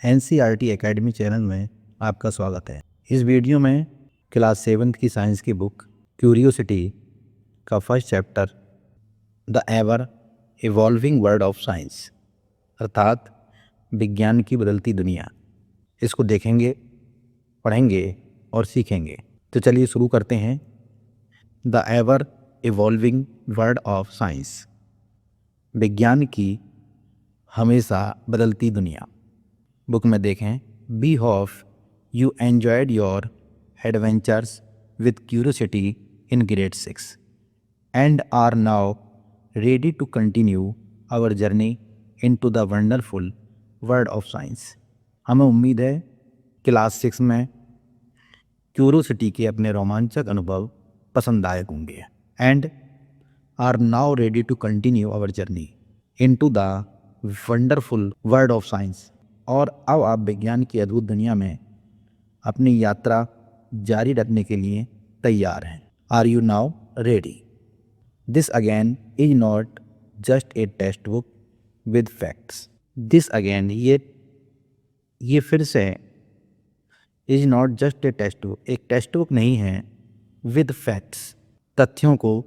NCERT academy channel में आपका स्वागत है। इस वीडियो में क्लास 7th की साइंस की बुक क्यूरियोसिटी का first chapter the ever evolving world of science अर्थात विज्ञान की बदलती दुनिया, इसको देखेंगे, पढ़ेंगे और सीखेंगे। तो चलिए शुरू करते हैं। The ever evolving world of science, विज्ञान की हमेशा बदलती दुनिया। बुक में देखें, we hope you enjoyed your adventures with curiosity in grade 6 and are now ready to continue our journey into the wonderful world of science. हमें उम्मीद है क्लास 6 में क्यूरियोसिटी के अपने रोमांचक अनुभव पसंद आए होंगे। And are now ready to continue our journey into the wonderful world of science, और अब आप विज्ञान की अद्भुत दुनिया में अपनी यात्रा जारी रखने के लिए तैयार हैं। Are you now ready? This again is not just a textbook with facts. This again, ये फिर से, is not just a textbook, एक टेक्स्ट बुक नहीं है, विद फैक्ट्स, तथ्यों को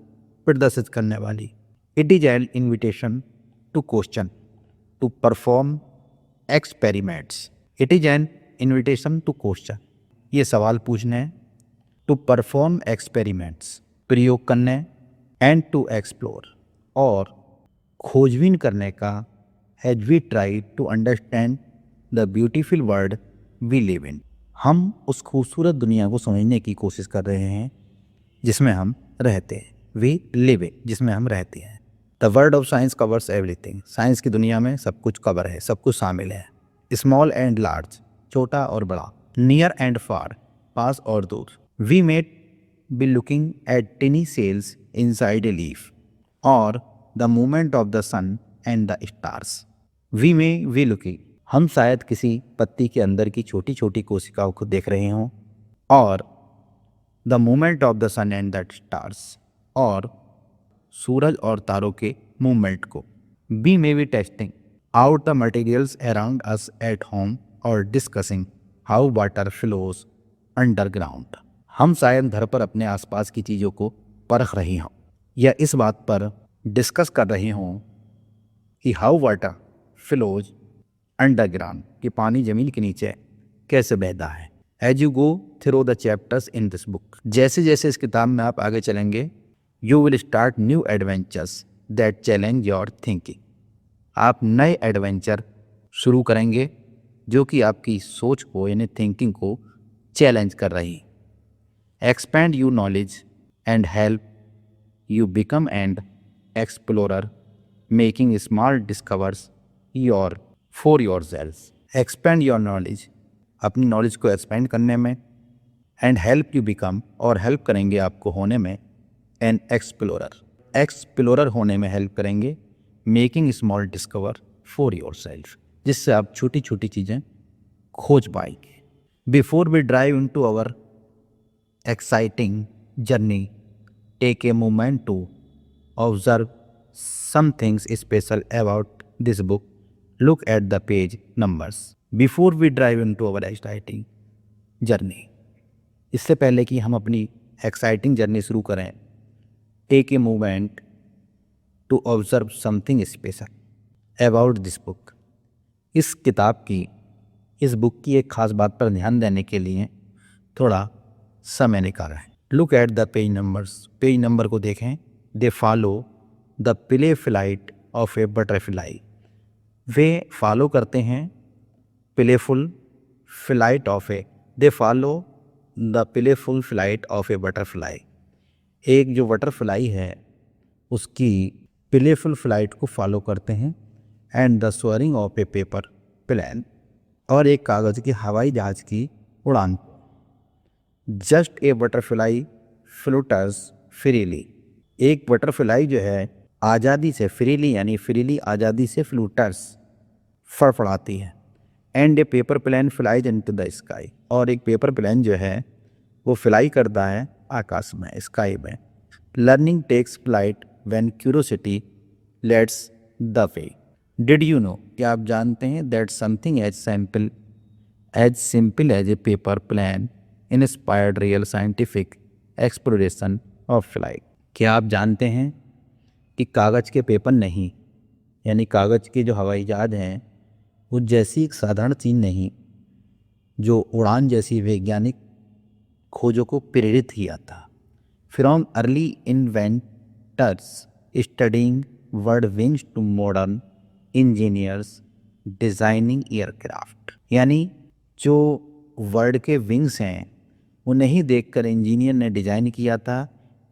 प्रदर्शित करने वाली। It is an invitation to question, to perform experiments. It is an invitation to question, ये सवाल पूछने, टू परफॉर्म एक्सपेरिमेंट्स, प्रयोग करने, एंड टू एक्सप्लोर, और खोजबीन करने का, as we try to understand the beautiful world we live in. हम उस खूबसूरत दुनिया को समझने की कोशिश कर रहे हैं जिसमें हम रहते हैं। वी लिव इन, जिसमें हम रहते हैं। The world of science covers everything, science की दुनिया में सब कुछ कवर है, सब कुछ शामिल है। स्मॉल एंड लार्ज, छोटा और बड़ा। नियर एंड फार, पास और दूर। We might be looking at tiny cells inside a leaf, और the movement of the sun and the stars. We may we looking, हम शायद किसी पत्ती के अंदर की छोटी छोटी कोशिकाओं को देख रहे हों, और the movement of the sun and the stars, और सूरज और तारों के मूवमेंट को। Be may be testing out the materials around us at home, और discussing how water flows underground, हम शायद घर पर अपने आसपास की चीज़ों को परख रही हों, या इस बात पर डिस्कस कर रही हों कि हाउ वाटर फ्लोज अंडरग्राउंड, कि पानी ज़मीन के नीचे कैसे बहता है। As you go through the chapters in this book, जैसे जैसे इस किताब में आप आगे चलेंगे, you will start new adventures that challenge your thinking, आप नए एडवेंचर शुरू करेंगे जो कि आपकी सोच को, यानी थिंकिंग को चैलेंज कर रही। Expand you knowledge and help you become and explorer, making small discovers your for your self. Expand your knowledge, अपनी नॉलेज को एक्सपेंड करने में, एंड हेल्प यू बिकम, और हेल्प करेंगे आपको होने में, एन एक्सप्लोरर, एक्सप्लोरर होने में हेल्प करेंगे, making small discover for yourself, जिससे आप छोटी छोटी चीज़ें खोज पाएंगे। Before we drive into our exciting journey, take a moment to observe some things special about this book. Look at the page numbers. Before we dive into our exciting journey, इससे पहले कि हम अपनी exciting journey शुरू करें, take a moment to observe something special about this book, इस किताब की, इस बुक की एक खास बात पर ध्यान देने के लिए थोड़ा समय निकाला है। Look at the page numbers, page number को देखें। They follow the play flight of A butterfly, way follow करते हैं playful flight of A, they follow the playful flight of A butterfly, एक जो बटरफ्लाई है उसकी प्लेफुल फ्लाइट को follow करते हैं। And the soaring of a paper plane, और एक कागज़ की हवाई जहाज़ की उड़ान। Just a butterfly flutters freely, एक बटरफ्लाई जो है आज़ादी से, फ्रीली यानी फ्रीली, आज़ादी से, फ्लूटर्स फड़फड़ाती है। And a paper plane flies into the sky, और एक पेपर प्लेन जो है वो फ्लाई करता है आकाश में, स्काई में। Learning takes flight when curiosity leads the way. Did you know, क्या आप जानते हैं, that something as simple as simple as a paper plane inspired real scientific exploration of flight. क्या आप जानते हैं कि कागज़ के पेपर नहीं, यानी कागज़ के जो हवाई जहाज हैं वो जैसी एक साधारण चीज़ नहीं, जो उड़ान जैसी वैज्ञानिक खोजों को प्रेरित किया था। From early inventors studying bird wings to modern engineers designing aircraft, यानी जो वर्ड के विंग्स हैं उन्हें ही देखकर इंजीनियर ने डिज़ाइन किया था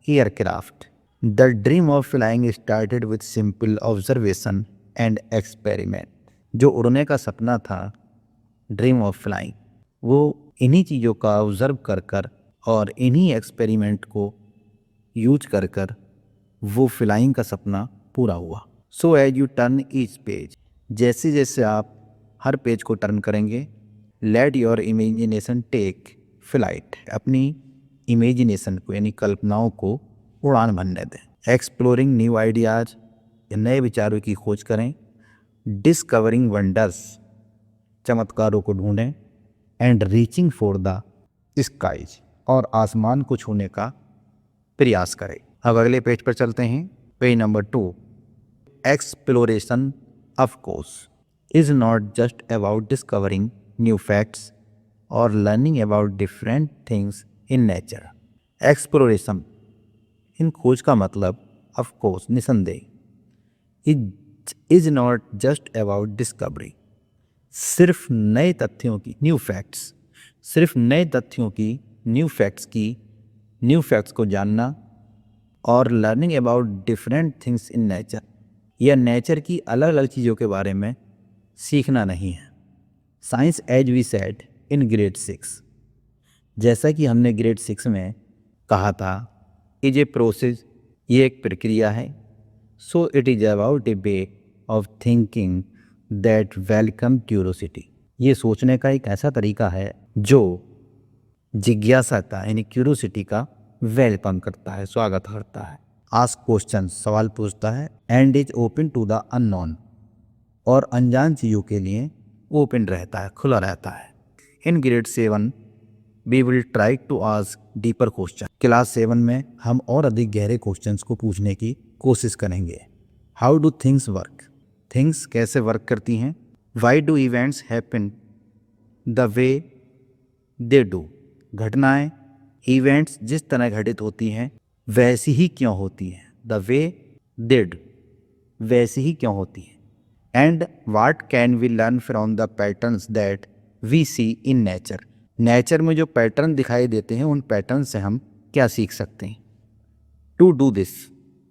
aircraft. The dream of flying started with simple observation and experiment. जो उड़ने का सपना था, ड्रीम ऑफ फ्लाइंग, वो इन्हीं चीज़ों का ऑब्जर्व कर कर और इन्हीं एक्सपेरिमेंट को यूज कर कर वो फ्लाइंग का सपना पूरा हुआ। So as you turn each page, जैसे जैसे आप हर पेज को टर्न करेंगे, let your imagination take flight, अपनी इमेजिनेशन को यानी कल्पनाओं को उड़ान भरने दें। एक्सप्लोरिंग न्यू आइडियाज़, नए विचारों की खोज करें। डिस्कवरिंग वंडर्स, चमत्कारों को ढूंढें। And reaching for the skies, और आसमान को छूने का प्रयास करें। अब अगले पेज पर चलते हैं, page number 2। Exploration of course is not just about discovering new facts और learning about different things in nature. Exploration, इन खोज का मतलब ऑफ कोर्स निसंदेह, is not just about discovery, सिर्फ नए तथ्यों की, न्यू फैक्ट्स, सिर्फ नए तथ्यों की, न्यू फैक्ट्स को जानना, और learning about different things in nature, या नेचर की अलग अलग चीज़ों के बारे में सीखना नहीं है। Science as we said in grade 6, जैसा कि हमने ग्रेड 6 में कहा था, इज ए प्रोसेस, ये एक प्रक्रिया है। So it is about A way of thinking that welcome curiosity, ये सोचने का एक ऐसा तरीका है जो जिज्ञासा का यानी क्यूरोसिटी का वेलकम करता है, स्वागत करता है। आस्क क्वेश्चन, सवाल पूछता है। And is open to the unknown, और अनजान चीज़ों के लिए ओपन रहता है, खुला रहता है। In grade 7 we will try to ask deeper question, class 7 में हम और अधिक गहरे क्वेश्चंस को पूछने की कोशिश करेंगे। How do things work, things कैसे वर्क करती हैं। Why do events happen the way they do, घटनाएं, इवेंट्स जिस तरह घटित होती हैं वैसी ही क्यों होती हैं। द वे दे डू, वैसी ही क्यों होती हैं। And what can we learn from the patterns that we see in nature, nature में जो पैटर्न दिखाई देते हैं उन पैटर्न से हम क्या सीख सकते हैं। टू डू दिस,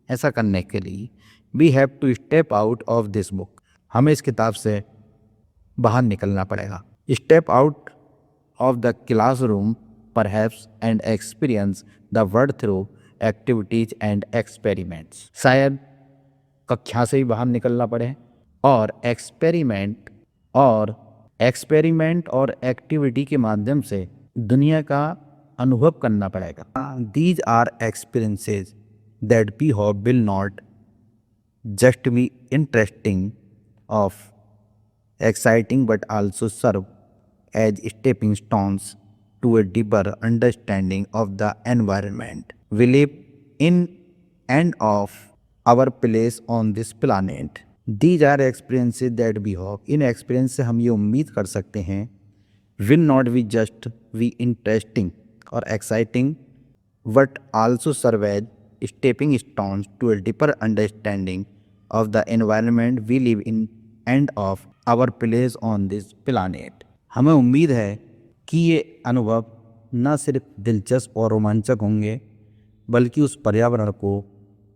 ऐसा करने के लिए we have to step out of this book, हमें इस किताब से बाहर निकलना पड़ेगा। Step out of the classroom perhaps and experience the world through activities and experiments, शायद कक्षा से ही बाहर निकलना पड़े और एक्सपेरिमेंट और एक्टिविटी के माध्यम से दुनिया का अनुभव करना पड़ेगा। These are experiences that we hope will not just be interesting of exciting but also serve as stepping stones to a deeper understanding of the environment we live in and of our place on this planet. These are experiences that we hope, in experience से हम ये उम्मीद कर सकते हैं, will not be just be interesting or exciting but also serve as stepping stones to a deeper understanding of the environment we live in and of our place on this planet. हमें उम्मीद है कि ये अनुभव न सिर्फ दिलचस्प और रोमांचक होंगे बल्कि उस पर्यावरण को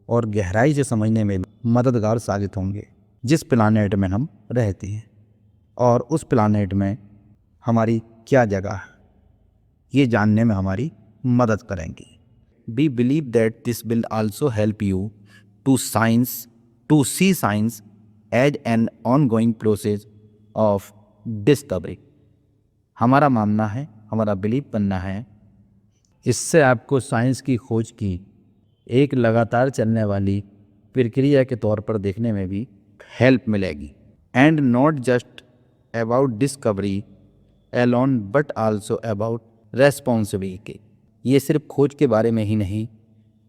और गहराई से समझने में मददगार साबित होंगे जिस प्लानेट में हम रहते हैं, और उस प्लानेट में हमारी क्या जगह है ये जानने में हमारी मदद करेंगी। We believe that this will also help you to see science as an ongoing process of discovery. हमारा मानना है, हमारा बिलीव करना है, इससे आपको साइंस की खोज की एक लगातार चलने वाली प्रक्रिया के तौर पर देखने में भी हेल्प मिलेगी। And not just about discovery alone but also about responsibility। ये सिर्फ खोज के बारे में ही नहीं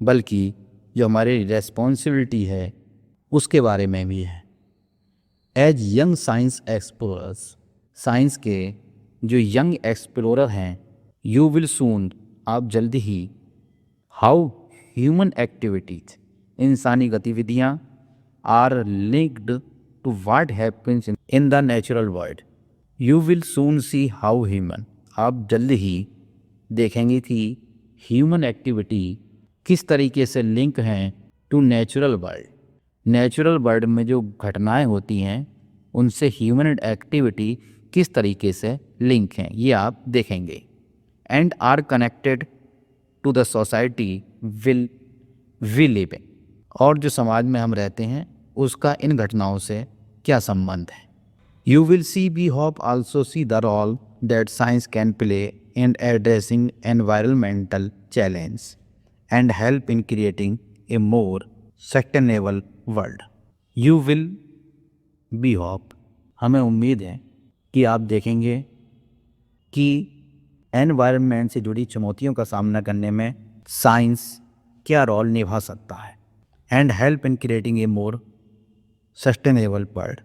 बल्कि जो हमारी रेस्पॉन्सिबिलिटी है उसके बारे में भी है। As young science explorers, science के जो यंग एक्सप्लोरर हैं, यू विल सून, आप जल्दी ही, हाउ ह्यूमन एक्टिविटीज, इंसानी गतिविधियाँ, are linked to what happens in the natural world. You will soon see how human, आप जल्दी ही देखेंगे कि ह्यूमन एक्टिविटी किस तरीके से लिंक हैं to natural world. Natural world में जो घटनाएं होती हैं उनसे ह्यूमन एक्टिविटी किस तरीके से लिंक हैं, ये आप देखेंगे। And are connected to the society we live in, और जो समाज में हम रहते हैं उसका इन घटनाओं से क्या संबंध है। You will see, we hope also see the role that science can play in addressing environmental challenge and help in creating a more sustainable world. You will be hope, हमें उम्मीद है कि आप देखेंगे कि एनवायरनमेंट से जुड़ी चुनौतियों का सामना करने में साइंस क्या रोल निभा सकता है। And help in creating a more sustainable world,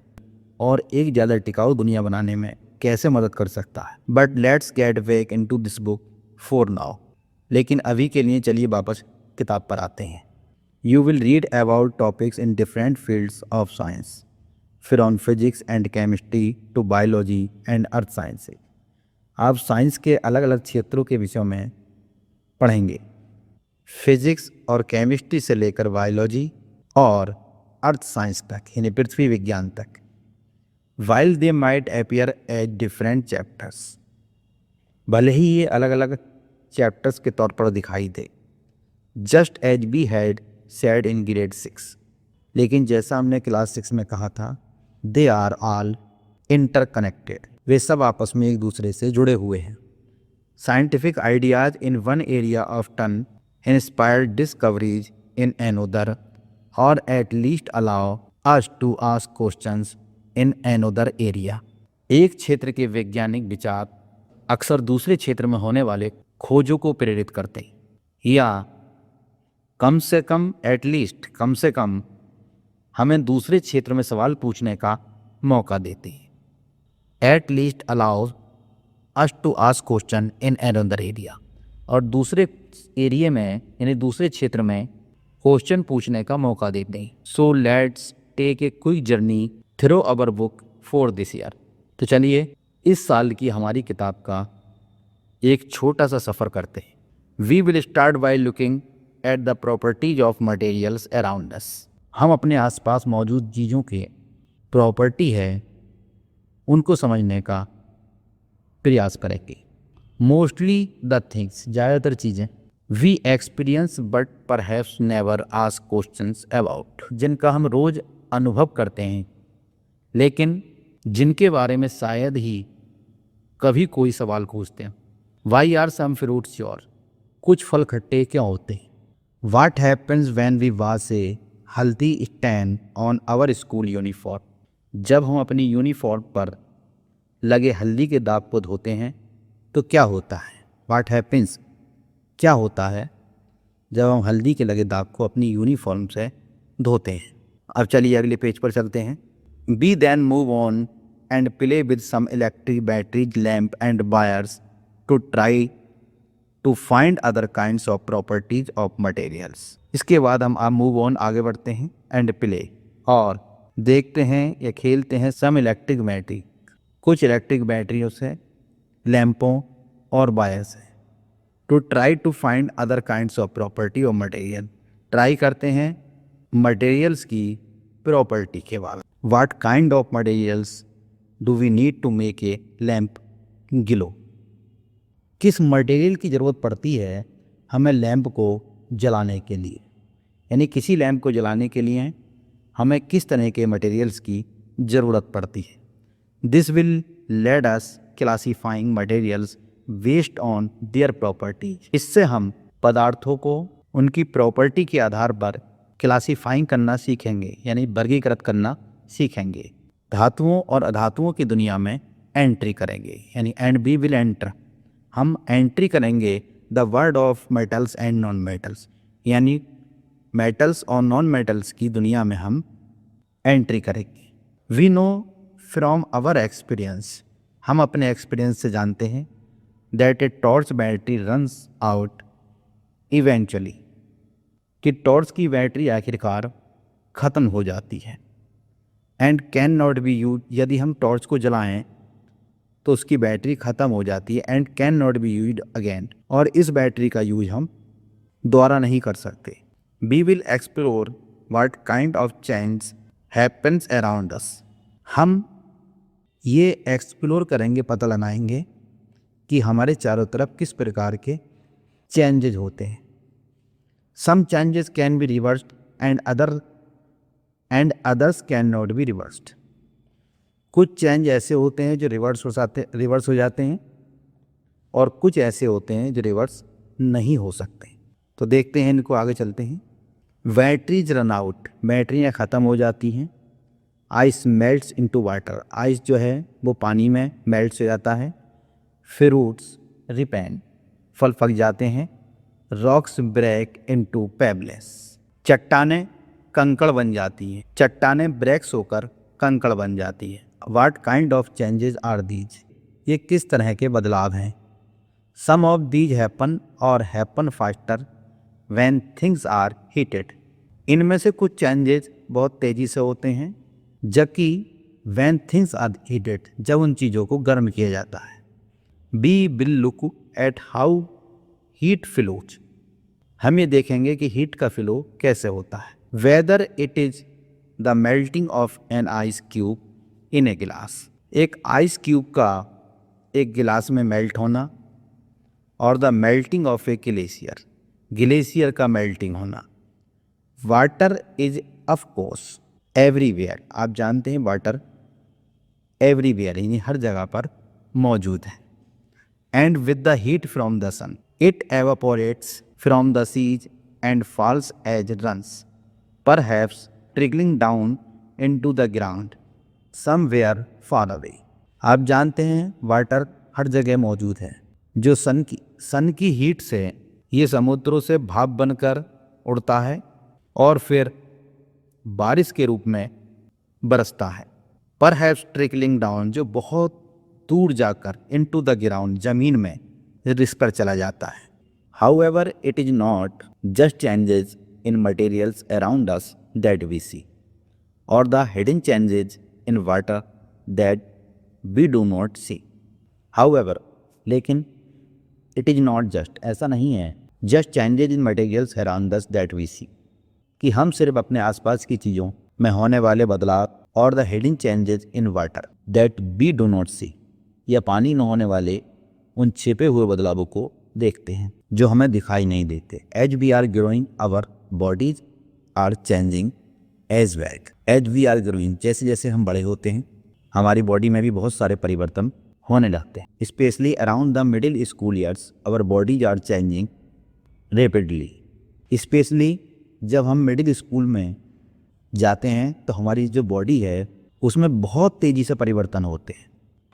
और एक ज़्यादा टिकाऊ दुनिया बनाने में कैसे मदद कर सकता है। But let's get back into this book for now, लेकिन अभी के लिए चलिए वापस किताब पर आते हैं। You will read about topics in different fields of science, from physics and chemistry to biology and earth sciences. आप साइंस के अलग अलग क्षेत्रों के विषयों में पढ़ेंगे, फिजिक्स और केमिस्ट्री से लेकर बायोलॉजी और अर्थ साइंस तक, यानी पृथ्वी विज्ञान तक। While they might appear as different chapters, भले ही ये अलग अलग चैप्टर्स के तौर पर दिखाई दे, just as we had said in grade 6, लेकिन जैसा हमने क्लास 6 में कहा था, दे आर ऑल इंटरकनेक्टेड, वे सब आपस में एक दूसरे से जुड़े हुए हैं। Scientific ideas in one area often inspired discoveries in another, और at least allow us to ask questions in another area. एक क्षेत्र के वैज्ञानिक विचार अक्सर दूसरे क्षेत्र में होने वाले खोजों को प्रेरित करते हैं, या कम से कम, एटलीस्ट कम से कम, हमें दूसरे क्षेत्र में सवाल पूछने का मौका देते हैं। At least allows us to ask question in another area, और दूसरे एरिया में यानी दूसरे क्षेत्र में क्वेश्चन पूछने का मौका देते हैं। So let's take a quick journey through our book for this year. तो चलिए इस साल की हमारी किताब का एक छोटा सा सफ़र करते हैं। We will start by looking at the properties of materials around us. हम अपने आसपास मौजूद चीज़ों के प्रॉपर्टी है उनको समझने का प्रयास करेंगे। मोस्टली द थिंग्स, ज़्यादातर चीज़ें, we experience but perhaps never ask questions about, जिनका हम रोज़ अनुभव करते हैं लेकिन जिनके बारे में शायद ही कभी कोई सवाल पूछते हैं। Why are some fruits sour, कुछ फल खट्टे क्यों होते हैं। What happens when we wash a haldi stain on our school uniform, जब हम अपनी यूनिफॉर्म पर लगे हल्दी के दाग को धोते हैं तो क्या होता है। वाट हैपन्स, क्या होता है जब हम हल्दी के लगे दाग को अपनी यूनिफॉर्म से धोते हैं। अब चलिए अगले पेज पर चलते हैं। Be then move on and play with some electric batteries, lamp and wires to try to find other kinds of properties of materials. इसके बाद हम आप मूव ऑन, आगे बढ़ते हैं, एंड प्ले, और देखते हैं या खेलते हैं सम इलेक्ट्रिक बैटरी, कुछ इलेक्ट्रिक बैटरियों से, लैंपों और वायर से। To try to find other kinds of property of material, try करते हैं मटेरियल्स की प्रॉपर्टी के बारे में। What kind of materials do we need to make a lamp glow, किस मटेरियल की ज़रूरत पड़ती है हमें लैंप को जलाने के लिए, यानी किसी लैंप को जलाने के लिए हमें किस तरह के मटेरियल्स की ज़रूरत पड़ती है। This will lead us classifying materials based on their properties, इससे हम पदार्थों को उनकी प्रॉपर्टी के आधार पर क्लासीफाइंग करना सीखेंगे, यानी वर्गीकृत करना सीखेंगे। धातुओं और अधातुओं की दुनिया में एंट्री करेंगे, यानी एंड वी विल एंटर, हम एंट्री करेंगे the world of metals and non metals, यानी मेटल्स और नॉन मेटल्स की दुनिया में हम एंट्री करेंगे। We know from our experience, हम अपने एक्सपीरियंस से जानते हैं that a torch battery runs out eventually, कि टॉर्च की बैटरी आखिरकार ख़त्म हो जाती है। And can not be use, यदि हम टॉर्च को जलाएं तो उसकी बैटरी ख़त्म हो जाती है। And can not be use again, और इस बैटरी का यूज हम दोबारा नहीं कर सकते। We will explore what kind of change happens around us, हम ये एक्सप्लोर करेंगे, पता लगाएंगे कि हमारे चारों तरफ किस प्रकार के चेंजेज होते हैं। Some changes can be reversed and others can not be reversed, कुछ चेंज ऐसे होते हैं जो रिवर्स हो जाते हैं और कुछ ऐसे होते हैं जो रिवर्स नहीं हो सकते। तो देखते हैं, इनको आगे चलते हैं। बैटरीज रन आउट, बैटरियाँ ख़त्म हो जाती हैं। Ice melts into water, ice जो है वो पानी में मेल्ट हो जाता है। फ्रूट्स रिपेन, फल पक जाते हैं। रॉक्स ब्रेक इनटू पेबलेस, चट्टानें कंकड़ बन जाती हैं, चट्टानें ब्रेक्स होकर कंकड़ बन जाती है। What kind of changes are these, ये किस तरह के बदलाव हैं। Some of these happen or happen faster when things are heated, इनमें से कुछ चेंजेस बहुत तेज़ी से होते हैं, जबकि व्हेन थिंग्स आर हीटेड, जब उन चीज़ों को गर्म किया जाता है। We will look at how heat flows, हम ये देखेंगे कि हीट का फ्लो कैसे होता है। Whether it is the melting of an ice cube in a glass, एक आइस क्यूब का एक गिलास में मेल्ट होना, और the melting of A glacier, glacier का मेल्टिंग होना। Water is of course everywhere, आप जानते हैं वाटर एवरीवेयर यानी हर जगह पर मौजूद है। And with the heat from the sun it evaporates from the seas and falls as rains, perhaps trickling down into the ground somewhere far away, आप जानते हैं वाटर हर जगह मौजूद है, जो सन की हीट से ये समुद्रों से भाप बनकर उड़ता है और फिर बारिश के रूप में बरसता है। परहैप्स ट्रिकलिंग डाउन, जो बहुत दूर जाकर इनटू द ग्राउंड, जमीन में रिस कर चला जाता है। However it is not just changes in materials around us that we see, और the hidden changes in water that we do not see. However, लेकिन इट इज नॉट जस्ट, ऐसा नहीं है, just changes in materials around us that we see, कि हम सिर्फ अपने आसपास की चीज़ों में होने वाले बदलाव और the hidden changes in water that we do not see, या पानी में होने वाले उन छिपे हुए बदलावों को देखते हैं जो हमें दिखाई नहीं देते। As we are growing our bodies are changing as well, as we are growing, जैसे जैसे हम बड़े होते हैं हमारी बॉडी में भी बहुत सारे परिवर्तन होने लगते हैं। Specially around the middle school years our bodies are changing rapidly, specially जब हम मिडिल स्कूल में जाते हैं तो हमारी जो बॉडी है उसमें बहुत तेज़ी से परिवर्तन होते हैं,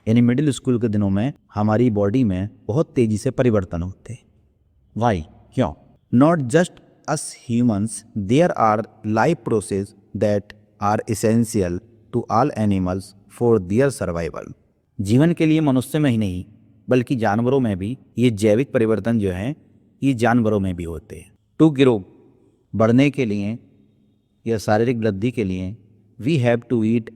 यानी मिडिल स्कूल के दिनों में हमारी बॉडी में बहुत तेज़ी से परिवर्तन होते हैं। वाई, क्यों? Not just us humans, there are life process that are essential to all animals for their survival, जीवन के लिए मनुष्य में ही नहीं बल्कि जानवरों में भी ये जैविक परिवर्तन जो हैं ये जानवरों में भी होते हैं। टू ग्रो, बढ़ने के लिए या शारीरिक वृद्धि के लिए, we have to eat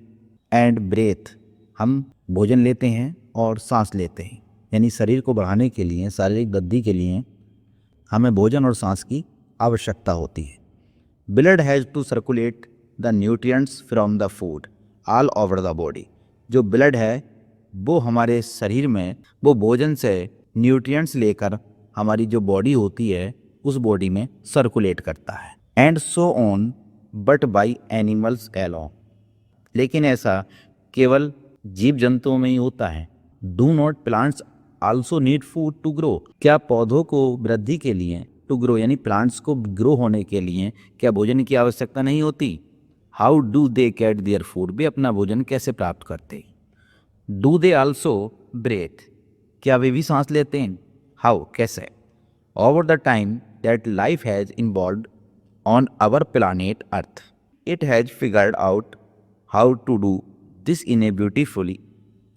and breathe, हम भोजन लेते हैं और सांस लेते हैं, यानी शरीर को बढ़ाने के लिए, शारीरिक वृद्धि के लिए हमें भोजन और सांस की आवश्यकता होती है। Blood has to circulate the nutrients from the food all over the body, जो ब्लड है वो हमारे शरीर में वो भोजन से न्यूट्रिएंट्स लेकर हमारी जो बॉडी होती है उस बॉडी में सर्कुलेट करता है। And so on but by animals alone, लेकिन ऐसा केवल जीव जंतुओं में ही होता है। Do not plants also need food to grow, क्या पौधों को वृद्धि के लिए, टू ग्रो यानी प्लांट्स को ग्रो होने के लिए क्या भोजन की आवश्यकता नहीं होती? How do they get their food, वे अपना भोजन कैसे प्राप्त करते? डू दे आल्सो ब्रेथ, क्या वे भी सांस लेते हैं? हाउ, कैसे? Over the time that life has evolve on our planet Earth, it has figured out how to do this in a beautifully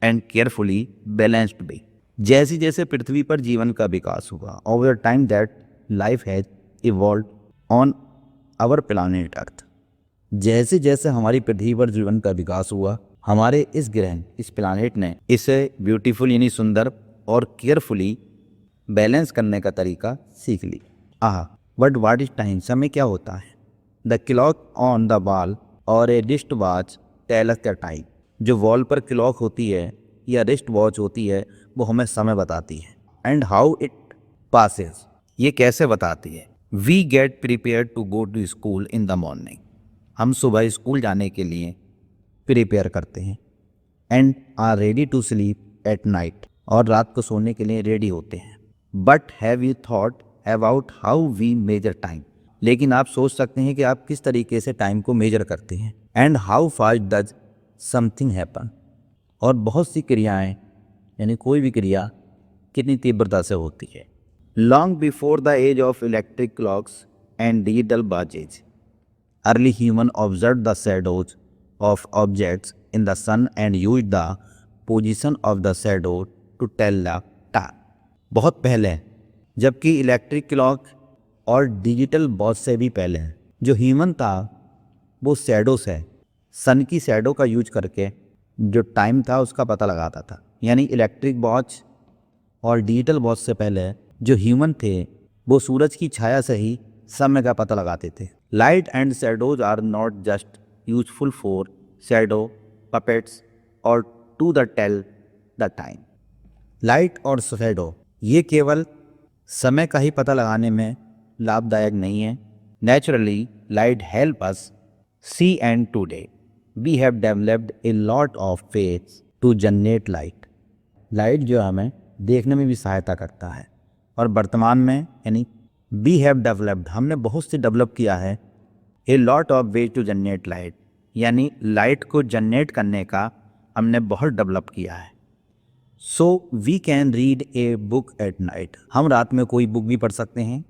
and carefully balanced way. जैसे जैसे पृथ्वी पर जीवन का विकास हुआ, over the time that life has evolve on our planet Earth, जैसे जैसे हमारी पृथ्वी पर जीवन का विकास हुआ, हमारे इस ग्रह, इस प्लानेट ने इसे ब्यूटीफुल यानी सुंदर और केयरफुली बैलेंस करने का तरीका सीख ली। बट व्हाट इज टाइम, समय क्या होता है? The clock on the wall और a wrist watch tell us the time, जो वॉल पर क्लॉक होती है या रिस्ट वॉच होती है वो हमें समय बताती है। एंड हाउ इट पासेस, ये कैसे बताती है? We get prepare to go to school in the morning, हम सुबह स्कूल जाने के लिए प्रिपेयर करते हैं। And are ready to sleep at night, और रात को सोने के लिए रेडी होते हैं। But have you thought about how we measure time, लेकिन आप सोच सकते हैं कि आप किस तरीके से टाइम को मेजर करते हैं। And how fast does something happen, और बहुत सी क्रियाएं यानी कोई भी क्रिया कितनी तीव्रता से होती है। Long before the age of electric clocks and digital watches, early human observed the shadows of objects in the sun and used the position of the shadow to tell the time। बहुत पहले, जबकि electric clock और digital watch से भी पहले, जो human था वो शैडो से, सन की शैडो का यूज करके जो टाइम था उसका पता लगाता था। यानी इलेक्ट्रिक वॉच और डिजिटल वॉच से पहले जो ह्यूमन थे वो सूरज की छाया से ही समय का पता लगाते थे। Light and shadows are not just useful for shadow puppets और to the tell the time. Light और शैडो ये केवल समय का ही पता लगाने में लाभदायक नहीं है। Naturally light help us see, and today we have developed a lot of ways to generate light. Light जो हमें देखने में भी सहायता करता है, और वर्तमान में यानी वी हैव डेवलप्ड, हमने बहुत से डेवलप किया है, a lot of ways to generate light, यानी लाइट को जनरेट करने का हमने बहुत डेवलप किया है। So we can read a book at night, हम रात में कोई बुक भी पढ़ सकते हैं।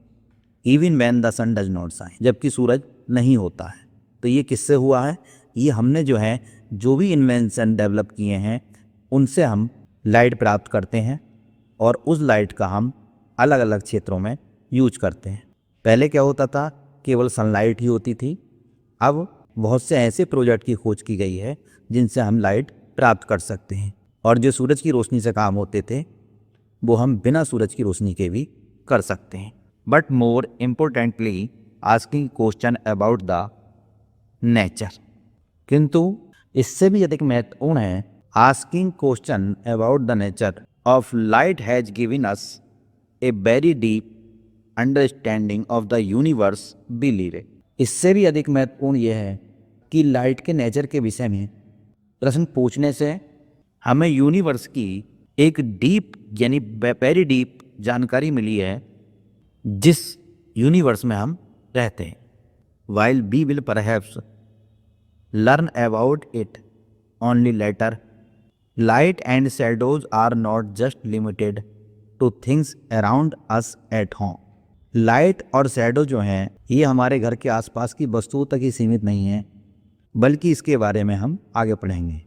Even when the sun does not shine, जबकि सूरज नहीं होता है। तो ये किससे हुआ है? ये हमने जो है जो भी इन्वेंशन डेवलप किए हैं उनसे हम लाइट प्राप्त करते हैं, और उस लाइट का हम अलग अलग क्षेत्रों में यूज करते हैं। पहले क्या होता था? केवल सनलाइट ही होती थी। अब बहुत से ऐसे प्रोजेक्ट की खोज की गई है जिनसे हम लाइट प्राप्त कर सकते हैं, और जो सूरज की रोशनी से काम होते थे वो हम बिना सूरज की रोशनी के भी कर सकते हैं। But more importantly asking question about the nature, किंतु इससे भी अधिक महत्वपूर्ण है asking question about the nature of light has given us a very deep understanding of the universe believe. इससे भी अधिक महत्वपूर्ण यह है कि लाइट के नेचर के विषय में प्रश्न पूछने से हमें यूनिवर्स की एक डीप यानी वेरी डीप जानकारी मिली है जिस यूनिवर्स में हम रहते हैं। While we will perhaps learn about it only later, light and shadows are not just limited to things around us at home. Light और शैडो जो हैं ये हमारे घर के आसपास की वस्तुओं तक ही सीमित नहीं है, बल्कि इसके बारे में हम आगे पढ़ेंगे।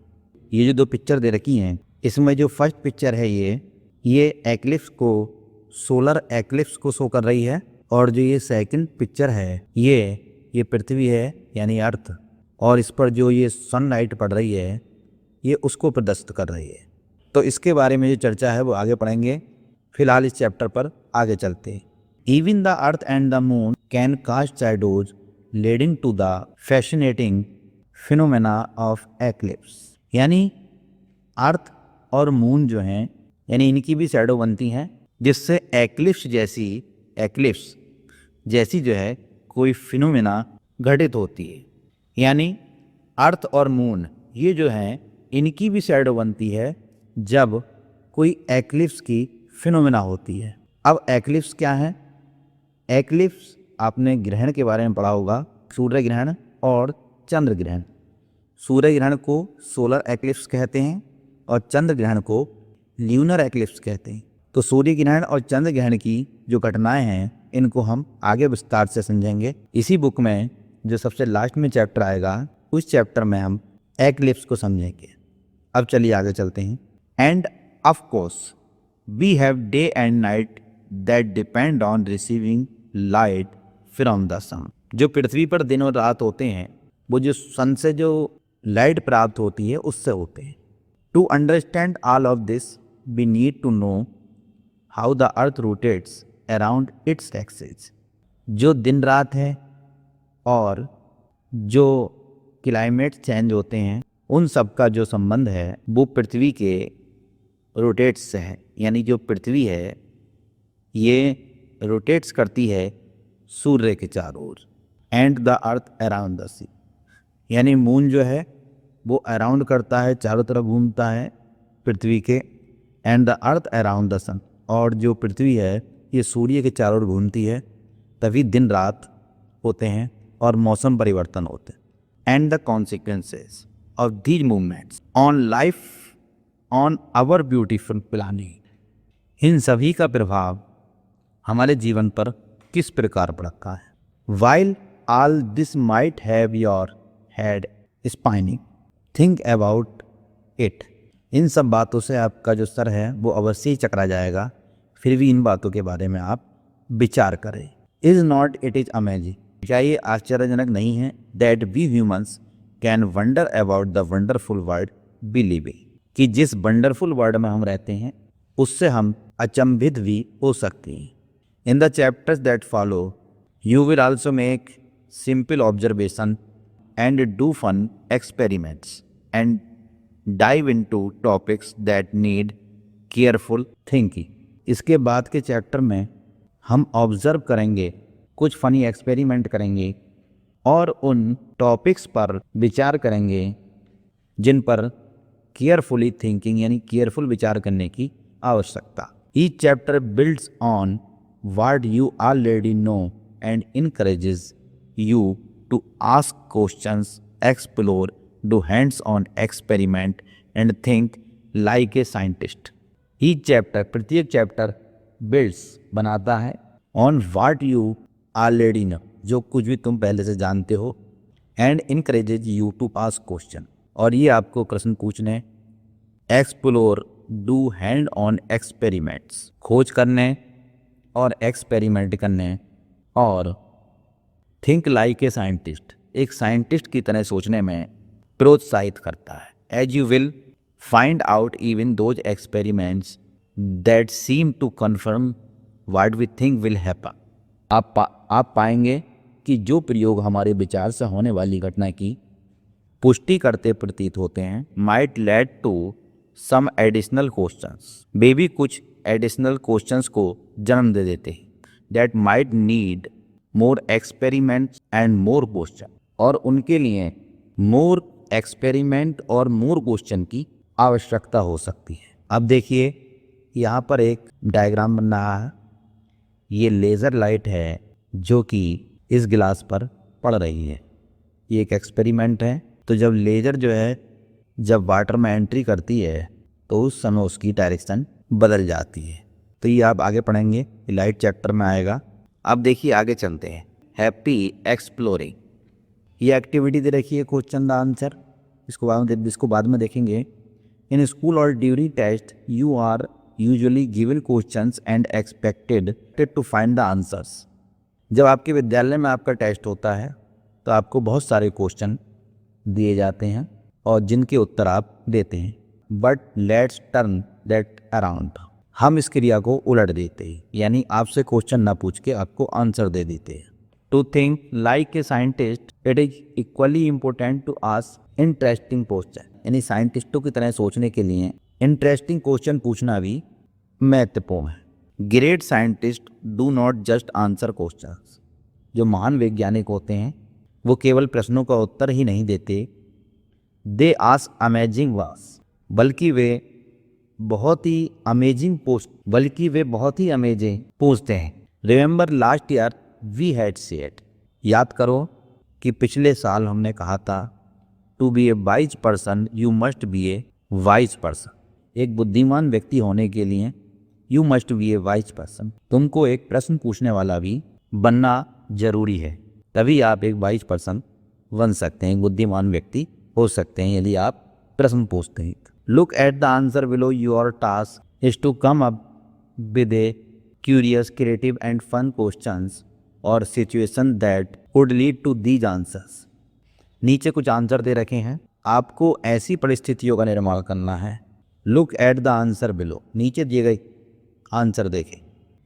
ये जो दो पिक्चर दे रखी हैं, इसमें जो फर्स्ट पिक्चर है ये एक्लिप्स को, सोलर एक्लिप्स को शो कर रही है, और जो ये सेकंड पिक्चर है ये पृथ्वी है यानी अर्थ, और इस पर जो ये सनलाइट पड़ रही है ये उसको प्रदर्शित कर रही है। तो इसके बारे में जो चर्चा है वो आगे पढ़ेंगे। फिलहाल इस चैप्टर पर आगे चलते हैं। Even the earth and the moon can cast shadows leading to the fascinating phenomena of eclipse। यानी अर्थ और मून जो हैं यानी इनकी भी शैडो बनती हैं, जिससे एक्लिप्स जैसी जो है कोई फिनोमेना घटित होती है। यानी अर्थ और मून ये जो हैं इनकी भी शैडो बनती है जब कोई एक्लिप्स की फिनोमेना होती है। अब एक्लिप्स क्या है? एक्लिप्स आपने ग्रहण के बारे में पढ़ा होगा, सूर्य ग्रहण और चंद्र ग्रहण। सूर्य ग्रहण को सोलर एक्लिप्स कहते हैं और चंद्र ग्रहण को ल्यूनर एक्लिप्स कहते हैं। तो सूर्य ग्रहण और चंद्र ग्रहण की जो घटनाएं हैं इनको हम आगे विस्तार से समझेंगे। इसी बुक में जो सबसे लास्ट में चैप्टर आएगा उस चैप्टर में हम एक्लिप्स को समझेंगे। अब चलिए आगे चलते हैं। And of course we have day and night that depend on receiving light from the sun. जो पृथ्वी पर दिन और रात होते हैं वो जो सन से जो लाइट प्राप्त होती है उससे होते हैं। To understand all of this we need to know how the earth rotates around its axis. जो दिन रात है और जो क्लाइमेट चेंज होते हैं उन सब का जो संबंध है वो पृथ्वी के रोटेट्स से है। यानी जो पृथ्वी है ये रोटेट्स करती है सूर्य के चारों ओर। And the earth around the sea, यानी मून जो है वो अराउंड करता है, चारों तरफ घूमता है पृथ्वी के। And the earth around the sun, और जो पृथ्वी है ये सूर्य के चारों ओर घूमती है, तभी दिन रात होते हैं और मौसम परिवर्तन होते हैं। And the consequences of these movements on life on our beautiful planet, इन सभी का प्रभाव हमारे जीवन पर किस प्रकार पड़ता है। While all this might have your head spinning, think about it. इन सब बातों से आपका जो सर है वो अवश्य ही चकरा जाएगा, फिर भी इन बातों के बारे में आप विचार करें। Is not it is amazing, क्या ये आश्चर्यजनक नहीं है that we humans can wonder about the wonderful world we live in, कि जिस वंडरफुल वर्ल्ड में हम रहते हैं उससे हम अचंभित भी हो सकते हैं। In the chapters that follow you will also make simple observation and do fun experiments and dive into topics that need careful thinking. इसके बाद के चैप्टर में हम ऑब्जर्व करेंगे, कुछ फनी एक्सपेरिमेंट करेंगे और उन टॉपिक्स पर विचार करेंगे जिन पर केयरफुली थिंकिंग यानी केयरफुल विचार करने की आवश्यकता। Each chapter builds on what you already know and encourages you to ask questions, explore, do hands on experiment and think like a scientist. Each chapter, प्रत्येक चैप्टर बिल्ड्स बनाता है on what you already know, जो कुछ भी तुम पहले से जानते हो, and encourages you to ask question, और ये आपको प्रश्न पूछने, explore, do hand on experiments, खोज करने और एक्सपेरिमेंट करने, और थिंक लाइक ए साइंटिस्ट, एक साइंटिस्ट की तरह सोचने में प्रोत्साहित करता है। As you will find out even those experiments that seem to confirm what we think will happen. आप पाएंगे कि जो प्रयोग हमारे विचार से होने वाली घटना की पुष्टि करते प्रतीत होते हैं, might lead to some additional questions, वे भी कुछ एडिशनल क्वेश्चंस को जन्म दे देते हैं, that might need more experiments and more question, और उनके लिए मोर एक्सपेरिमेंट और मोर क्वेश्चन की आवश्यकता हो सकती है। अब देखिए यहाँ पर एक डायग्राम बन रहा है, ये लेज़र लाइट है जो कि इस गिलास पर पड़ रही है। ये एक एक्सपेरिमेंट है। तो जब लेज़र जो है जब वाटर में एंट्री करती है तो उस समय उसकी डायरेक्शन बदल जाती है। तो ये आप आगे पढ़ेंगे, लाइट चैप्टर में आएगा। अब देखिए आगे चलते हैं। हैप्पी एक्सप्लोरिंग, ये एक्टिविटी दे रखी है क्वेश्चन द आंसर, इसको बाद में देखेंगे। इन स्कूल और during test you are usually given questions and expected to find the answers. जब आपके विद्यालय में आपका टेस्ट होता है तो आपको बहुत सारे क्वेश्चन दिए जाते हैं और जिनके उत्तर आप देते हैं। But let's turn that around, हम इस क्रिया को उलट देते हैं, यानी आपसे क्वेश्चन ना पूछ के आपको आंसर दे देते हैं। To think like a scientist it is equally important to ask interesting question, यानी साइंटिस्टों की तरह सोचने के लिए इंटरेस्टिंग क्वेश्चन पूछना भी महत्वपूर्ण है। Great scientist do not just answer questions, जो महान वैज्ञानिक होते हैं वो केवल प्रश्नों का उत्तर ही नहीं देते, दे आस्क अमेजिंग वास, बल्कि वे बहुत ही अमेजिंग पूछते हैं। Remember last year we had said, याद करो कि पिछले साल हमने कहा था, to be a wise person you must be a wise person, एक बुद्धिमान व्यक्ति होने के लिए you must be a wise person, तुमको एक प्रश्न पूछने वाला भी बनना जरूरी है, तभी आप एक वाइज पर्सन बन सकते हैं, एक बुद्धिमान व्यक्ति हो सकते हैं यदि आप प्रश्न पूछते हैं। Look at the answer below, your task is to come up with a curious, creative and fun questions और situation that would lead to these answers. नीचे कुछ आंसर दे रखे हैं, आपको ऐसी परिस्थितियों का निर्माण करना है। Look at the answer below, नीचे दिए गए आंसर देखें,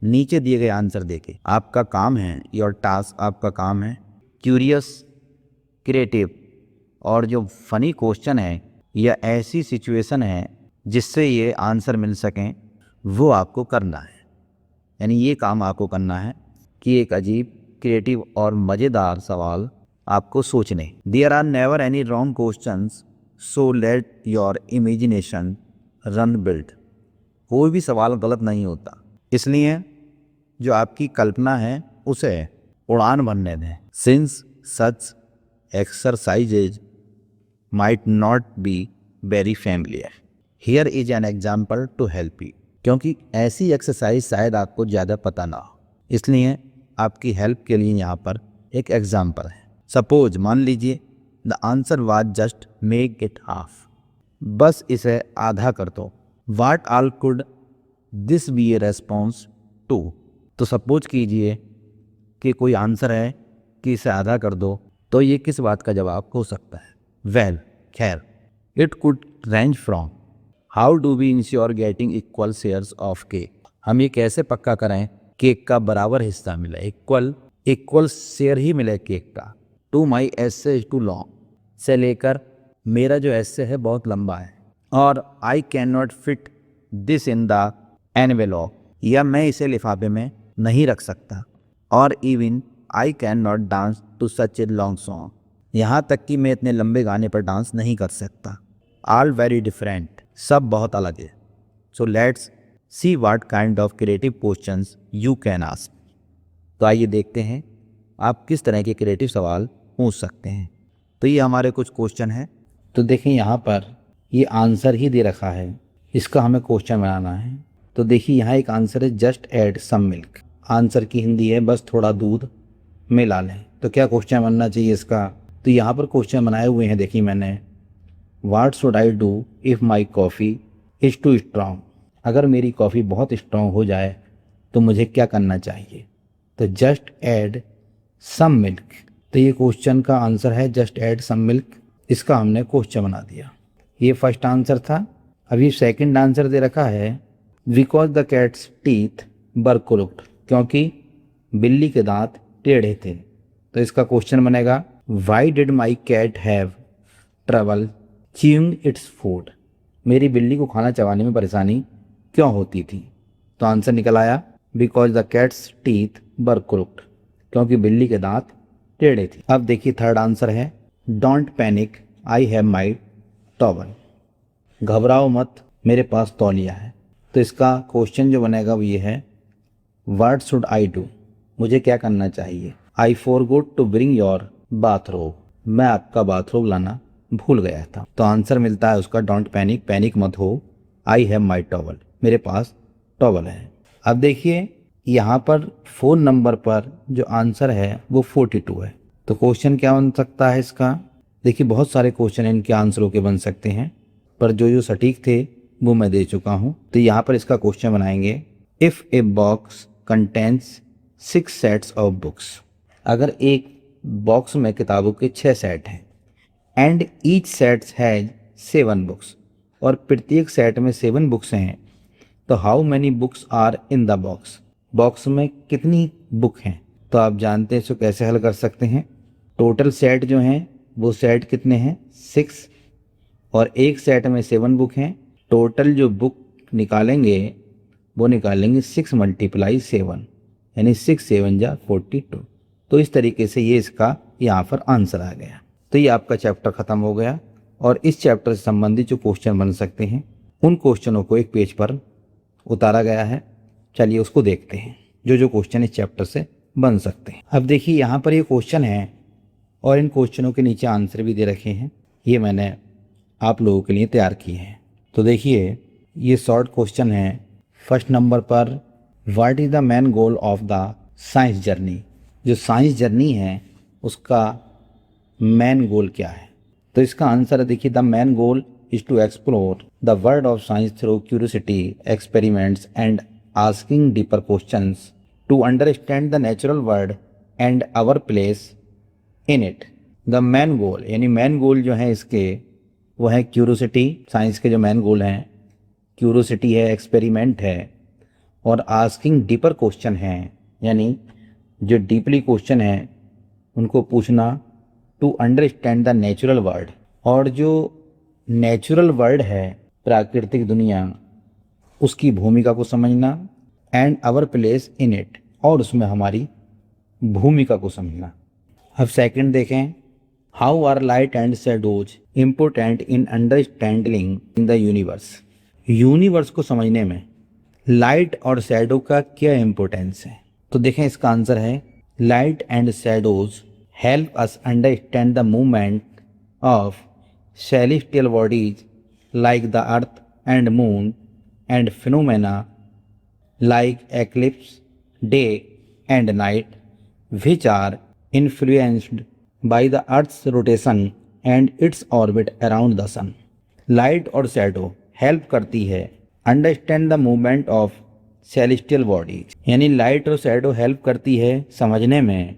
नीचे दिए गए आंसर देखें। आपका काम है, योर टास्क आपका काम है, क्यूरियस, क्रिएटिव और जो फनी क्वेश्चन है या ऐसी सिचुएशन है जिससे ये आंसर मिल सकें, वो आपको करना है। यानी ये काम आपको करना है कि एक अजीब, क्रिएटिव और मज़ेदार सवाल आपको सोचने। There are never any wrong questions, so let your imagination run wild. कोई भी सवाल गलत नहीं होता, इसलिए जो आपकी कल्पना है उसे उड़ान भरने दें। Since such exercises might not be very familiar, here is an example to help you. क्योंकि ऐसी एक्सरसाइज शायद आपको ज़्यादा पता ना हो, इसलिए आपकी हेल्प के लिए यहाँ पर एक एग्जाम्पल है। सपोज, मान लीजिए, the answer was just make it half, बस इसे आधा कर दो। What all could this be a response to. तो सपोज कीजिए कि कोई आंसर है कि इसे आधा कर दो, तो ये किस बात का जवाब हो सकता है? वेल, खैर, it could range from how do we ensure getting equal shares of cake. हम ये कैसे पक्का करें केक का बराबर हिस्सा मिले, इक्वल शेयर ही मिले केक का। To my essay is too long, से लेकर मेरा जो एसे है बहुत लंबा है। और I can not fit this in the envelope, या मैं इसे लिफाफे में नहीं रख सकता। और even I can not dance to such a long song, यहाँ तक कि मैं इतने लंबे गाने पर डांस नहीं कर सकता। ऑल वेरी डिफरेंट, सब बहुत अलग है। So let's see what kind of creative questions you can ask. तो आइए देखते हैं आप किस तरह के क्रिएटिव सवाल पूछ सकते हैं। तो ये हमारे कुछ क्वेश्चन हैं। तो देखें यहाँ पर ये आंसर ही दे रखा है, इसका हमें क्वेश्चन बनाना है। तो देखिए यहाँ एक आंसर है, just add some milk. Answer की हिंदी है बस थोड़ा दूध मिला लें। तो क्या क्वेश्चन बनना चाहिए इसका? तो यहाँ पर क्वेश्चन बनाए हुए हैं, देखिए मैंने, what should I do if my coffee is too strong. अगर मेरी कॉफ़ी बहुत स्ट्रॉन्ग हो जाए तो मुझे क्या करना चाहिए? तो जस्ट ऐड सम मिल्क। तो ये क्वेश्चन का आंसर है जस्ट ऐड सम मिल्क, इसका हमने क्वेश्चन बना दिया। ये फर्स्ट आंसर था। अभी सेकंड आंसर दे रखा है, बिकॉज द कैट्स टीथ वर क्रोक्ड, क्योंकि बिल्ली के दांत टेढ़े थे। तो इसका क्वेश्चन बनेगा, why did my cat have trouble chewing its food. मेरी बिल्ली को खाना चबाने में परेशानी क्यों होती थी? तो आंसर निकल आया, बिकॉज द कैट्स टीथ वर क्रोक्ड, क्योंकि बिल्ली के दांत टेढ़े थे। अब देखिए थर्ड आंसर है, don't panic I have my towel. घबराओ मत, मेरे पास तौलिया है। तो इसका क्वेश्चन जो बनेगा वो ये है, व्हाट शुड आई डू, मुझे क्या करना चाहिए? I forgot to bring your bathrobe, मैं आपका बाथरोब लाना भूल गया था। तो आंसर मिलता है उसका, डोंट पैनिक, पैनिक मत हो, आई हैव माई टॉवल, मेरे पास टॉवल है। अब देखिए यहाँ पर फ़ोन नंबर पर जो आंसर है वो 42 है। तो क्वेश्चन क्या बन सकता है इसका? देखिए बहुत सारे क्वेश्चन इनके आंसरों के बन सकते हैं, पर जो सटीक थे वो मैं दे चुका हूँ। तो यहाँ पर इसका क्वेश्चन बनाएंगे, if a box contains 6 sets of books. अगर एक बॉक्स में किताबों के 6 सेट हैं, and each sets has 7 books, और प्रत्येक सेट में 7 बुक्स हैं, तो how many books are in the box, box में कितनी बुक हैं? तो आप जानते हैं इसको कैसे हल कर सकते हैं। टोटल सेट जो हैं वो सेट कितने हैं? 6, और एक सेट में 7 बुक हैं। टोटल जो बुक निकालेंगे वो निकालेंगे 6 × 7, यानी 6 × 7 = 42। तो इस तरीके से ये इसका यहाँ पर आंसर आ गया। तो ये आपका चैप्टर ख़त्म हो गया, और इस चैप्टर से संबंधित जो क्वेश्चन बन सकते हैं उन क्वेश्चनों को एक पेज पर उतारा गया है। चलिए उसको देखते हैं, जो क्वेश्चन इस चैप्टर से बन सकते हैं। अब देखिए यहाँ पर ये क्वेश्चन है, और इन क्वेश्चनों के नीचे आंसर भी दे रखे हैं। ये मैंने आप लोगों के लिए तैयार किए हैं। तो देखिए ये शॉर्ट क्वेश्चन है। फर्स्ट नंबर पर what is the main goal of the science journey. जो साइंस जर्नी है उसका मेन गोल क्या है? तो इसका आंसर है, देखिए, the main goal is to explore the world of science through curiosity, experiments and asking deeper questions to understand the natural world and our place in it. The main goal यानी main गोल जो है इसके वो है curiosity. Science के जो main goal हैं curiosity है, एक्सपेरिमेंट है और आस्किंग डीपर क्वेश्चन है, यानी जो डीपली क्वेश्चन है उनको पूछना, to understand the natural world, और जो नेचुरल वर्ल्ड है प्राकृतिक दुनिया उसकी भूमिका को समझना, and our place in it, और उसमें हमारी भूमिका को समझना। अब सेकंड देखें, how are light and shadows important in understanding in the universe. Universe को समझने में लाइट और शैडो का क्या इम्पोर्टेंस है? तो देखें, इसका आंसर है, light and shadows help us understand the movement of celestial bodies like the earth and moon, and phenomena like eclipse, day and night, which are influenced by the earth's rotation and its orbit around the sun. Light और shadow help करती है understand the movement of celestial bodies, यानी light और shadow help करती है समझने में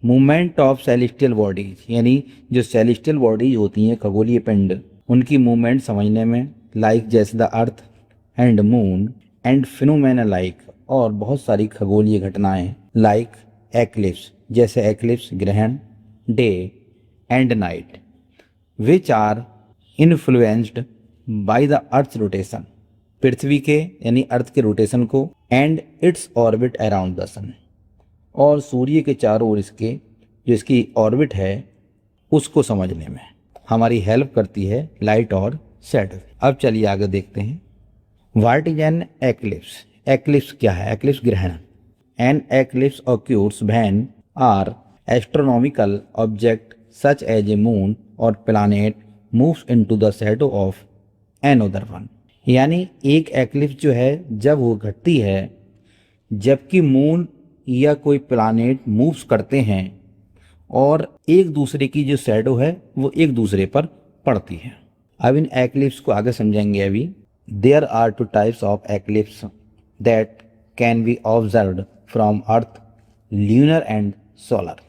movement of celestial bodies, यानी जो सेलेस्टियल बॉडीज होती हैं खगोलीय पिंड, उनकी मूवमेंट समझने में, लाइक जैसे the earth and moon, and phenomena like, और बहुत सारी खगोलीय घटनाएं, लाइक एक्लिप्स जैसे एक्लिप्स ग्रहण, day and night, which are influenced by the earth rotation, पृथ्वी के यानी अर्थ के रोटेशन को, and its orbit around the sun, और सूर्य के चारों ओर इसके जो इसकी ऑर्बिट है उसको समझने में हमारी हेल्प करती है लाइट और शैडो। अब चलिए आगे देखते हैं, what is an eclipse. Eclipse क्या है? एक्लिप्स ग्रहण। An eclipse occurs when are astronomical object such as a moon और planet moves into the shadow of another one, यानी एक एक्लिप्स जो है जब वो घटती है जबकि मून या कोई प्लैनेट मूव्स करते हैं और एक दूसरे की जो शैडो है वो एक दूसरे पर पड़ती है। अब इन एक्लिप्स को आगे समझेंगे। अभी there are two types of eclipse that can be observed from earth, lunar and solar.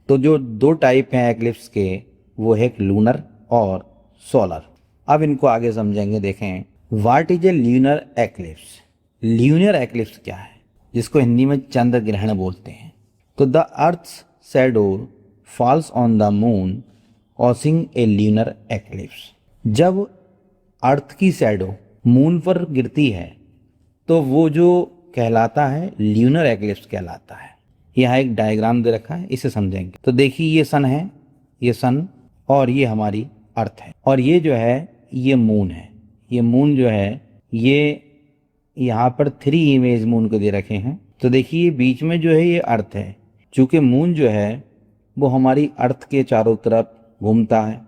तो जो दो टाइप हैं एक्लिप्स के वो है लूनर और सोलर। अब इनको आगे समझेंगे। देखें, what is A lunar eclipse. Lunar eclipse क्या है, जिसको हिंदी में चंद्र ग्रहण बोलते हैं। तो the earth shadow falls on the moon causing A lunar eclipse. जब अर्थ की शैडो मून पर गिरती है तो वो जो कहलाता है ल्यूनर एक्लिप्स कहलाता है। यहाँ एक डायग्राम दे रखा है, इसे समझेंगे। तो देखिए, ये सन है, ये सन, और ये हमारी अर्थ है, और ये जो है ये मून है। ये मून जो है ये यहाँ पर 3 इमेज मून को दे रखे हैं। तो देखिए बीच में जो है ये अर्थ है। चूँकि मून जो है वो हमारी अर्थ के चारों तरफ घूमता है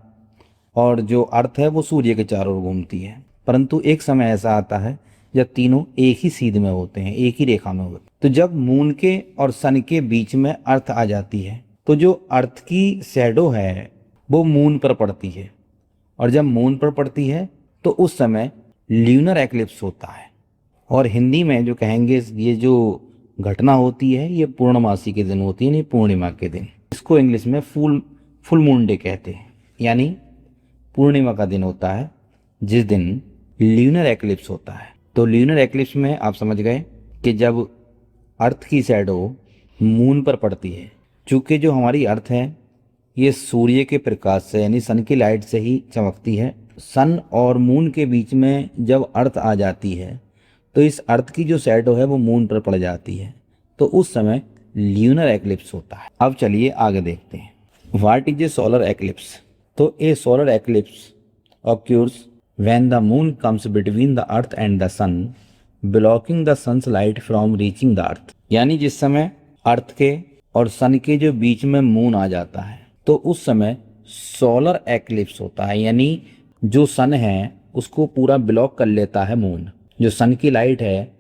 और जो अर्थ है वो सूर्य के चारों ओर घूमती है, परंतु एक समय ऐसा आता है जब तीनों एक ही सीध में होते हैं, एक ही रेखा में होते हैं। तो जब मून के और सन के बीच में अर्थ आ जाती है तो जो अर्थ की शैडो है वो मून पर पड़ती है, और जब मून पर पड़ती है तो उस समय ल्यूनर एक्लिप्स होता है। और हिंदी में जो कहेंगे ये जो घटना होती है ये पूर्णमासी के दिन होती है, नहीं पूर्णिमा के दिन। इसको इंग्लिश में फुल मून डे कहते हैं, यानी पूर्णिमा का दिन होता है जिस दिन ल्यूनर एक्लिप्स होता है। तो ल्यूनर एक्लिप्स में आप समझ गए कि जब अर्थ की शैडो मून पर पड़ती है, चूँकि जो हमारी अर्थ है ये सूर्य के प्रकाश से यानी सन की लाइट से ही चमकती है। सन और मून के बीच में जब अर्थ आ जाती है तो इस अर्थ की जो शैडो है वो मून पर पड़ जाती है, तो उस समय ल्यूनर एक्लिप्स होता है। अब चलिए आगे देखते हैं, what is a solar eclipse. तो a solar eclipse occurs when the moon comes between the earth and the sun, blocking the sun's light from reaching the earth, यानी जिस समय अर्थ के और सन के जो बीच में मून आ जाता है तो उस समय सोलर एक्लिप्स होता है, यानी जो सन है उसको पूरा ब्लॉक कर लेता है मून। जो सन की लाइट है,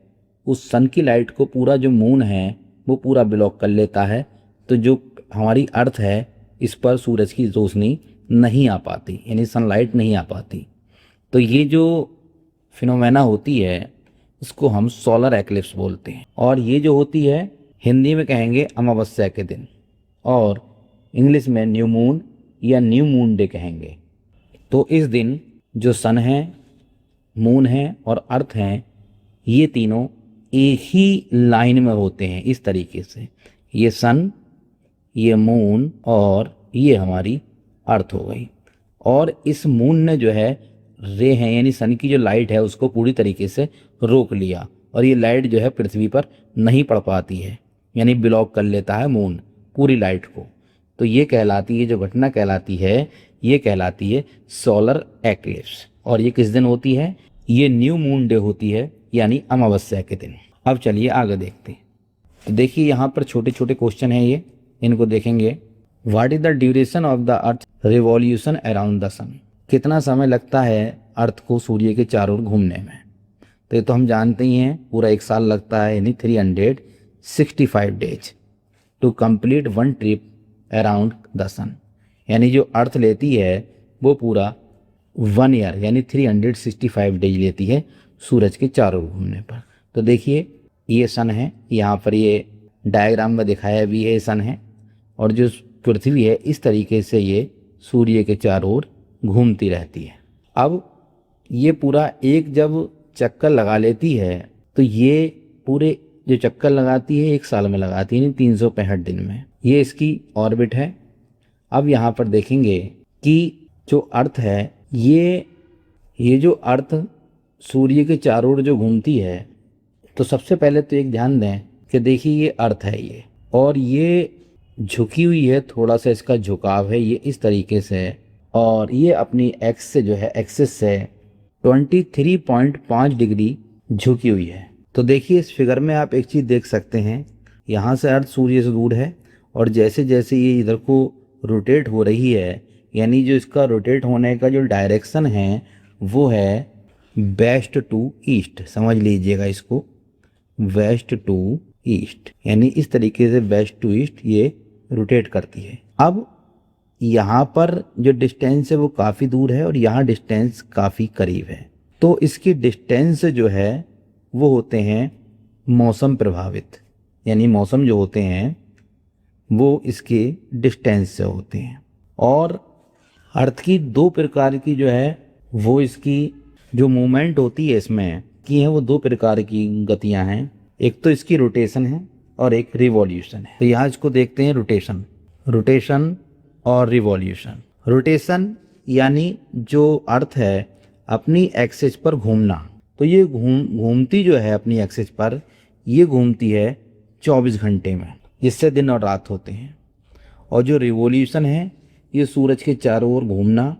उस सन की लाइट को पूरा जो मून है वो पूरा ब्लॉक कर लेता है। तो जो हमारी अर्थ है इस पर सूरज की रोशनी नहीं आ पाती, यानी सनलाइट नहीं आ पाती। तो ये जो फिनोमेना होती है इसको हम सोलर एक्लिप्स बोलते हैं। और ये जो होती है हिंदी में कहेंगे अमावस्या के दिन, और इंग्लिश में न्यू मून या न्यू मून डे कहेंगे। तो इस दिन जो सन है, मून है और अर्थ हैं, ये तीनों एक ही लाइन में होते हैं इस तरीके से। ये सन, ये मून और ये हमारी अर्थ हो गई। और इस मून ने जो है रे हैं, यानी सन की जो लाइट है उसको पूरी तरीके से रोक लिया, और ये लाइट जो है पृथ्वी पर नहीं पड़ पाती है, यानी ब्लॉक कर लेता है मून पूरी लाइट को। तो ये कहलाती है, जो घटना कहलाती है, ये कहलाती है सोलर एक्लिप्स। और ये किस दिन होती है? ये न्यू मून डे होती है, यानी अमावस्या के दिन। अब चलिए आगे देखते हैं। तो देखिए यहाँ पर छोटे छोटे क्वेश्चन हैं, ये इनको देखेंगे। What is the duration of the earth revolution around the sun? कितना समय लगता है अर्थ को सूर्य के चारों ओर घूमने में? तो ये तो हम जानते ही हैं, पूरा 1 साल लगता है, यानी 365 days to complete one trip around the sun. यानी जो अर्थ लेती है वो पूरा 1 ईयर यानी 365 डेज लेती है सूरज के चारों ओर घूमने पर। तो देखिए ये सन है, यहाँ पर ये डायग्राम में दिखाया भी है, सन है, और जो पृथ्वी है इस तरीके से ये सूर्य के चारों ओर घूमती रहती है। अब ये पूरा एक जब चक्कर लगा लेती है तो ये पूरे जो चक्कर लगाती है 1 साल में लगाती है, यानी 365 दिन में। ये इसकी ऑर्बिट है। अब यहाँ पर देखेंगे कि जो अर्थ है, ये जो अर्थ सूर्य के चारों ओर जो घूमती है, तो सबसे पहले तो एक ध्यान दें कि देखिए ये अर्थ है ये, और ये झुकी हुई है, थोड़ा सा इसका झुकाव है ये इस तरीके से, और ये अपनी एक्स से जो है एक्सिस से 23.5 डिग्री झुकी हुई है। तो देखिए इस फिगर में आप एक चीज़ देख सकते हैं, यहाँ से अर्थ सूर्य से दूर है, और जैसे जैसे ये इधर को रोटेट हो रही है, यानी जो इसका रोटेट होने का जो डायरेक्शन है वो है वेस्ट टू ईस्ट। समझ लीजिएगा इसको, वेस्ट टू ईस्ट, यानी इस तरीके से वेस्ट टू ईस्ट ये रोटेट करती है। अब यहाँ पर जो डिस्टेंस है वो काफ़ी दूर है और यहाँ डिस्टेंस काफ़ी करीब है। तो इसकी डिस्टेंस जो है वो होते हैं मौसम प्रभावित, यानी मौसम जो होते हैं वो इसके डिस्टेंस से होते हैं। और अर्थ की 2 प्रकार की जो है वो इसकी जो मूवमेंट होती है इसमें की है, वो 2 प्रकार की गतियां हैं। एक तो इसकी रोटेशन है और एक रिवॉल्यूशन है। तो यहाँ इसको देखते हैं, रोटेशन और रिवॉल्यूशन। रोटेशन यानी जो अर्थ है अपनी एक्सिस पर घूमना, तो ये घूमती जो है अपनी एक्सिस पर, ये घूमती है 24 घंटे में, जिससे दिन और रात होते हैं। और जो रिवॉल्यूशन है ये सूरज के चारों ओर घूमना,